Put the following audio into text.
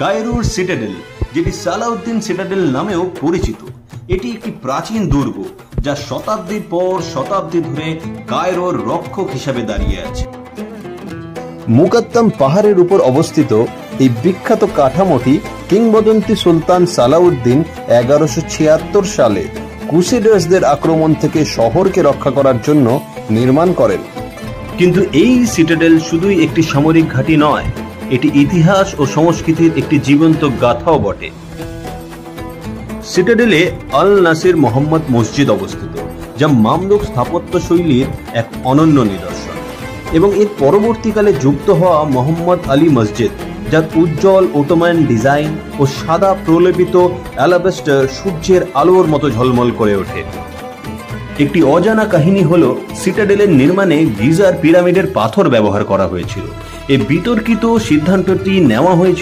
কায়রোর citadel, যেটি Salauddin citadel নামেও পরিচিত, এটি একটি প্রাচীন দুর্গ যা শতাব্দীর পর শতাব্দী ধরে কায়রোর রক্ষক হিসাবে দাঁড়িয়ে আছে। মুকাত্তাম পাহাড়ের উপর অবস্থিত এই বিখ্যাত কাঠামোটি কিংবদন্তি সুলতান সালাউদ্দিন 1176 সালে ক্রুসেডার্সদের আক্রমণ থেকে শহরকে রক্ষা করার জন্য নির্মাণ করেন। কিন্তু এই সিটাডেল শুধুই একটি সামরিক ঘাঁটি নয়, এটি ইতিহাস ও সংস্কৃতির একটি জীবন্ত গাথাও বটে। সিটাডেলে আল নাসির মোহাম্মদ মসজিদ অবস্থিত, যা মামলুক স্থাপত্য শৈলীর এক অনন্য নিদর্শন, এবং এর পরবর্তীকালে যুক্ত হওয়া মোহাম্মদ আলী মসজিদ, যার উজ্জ্বল ওটোমান ডিজাইন ও সাদা প্রলেপিত অ্যালাবেস্টার সূর্যের আলোর মতো ঝলমল করে ওঠে। একটি অজানা কাহিনী হলো সিটাডেলের নির্মাণে গিজার পিরামিডের পাথর ব্যবহার করা হয়েছিল। এই বিতর্কিত সিদ্ধান্তটি নেওয়া হয়েছিল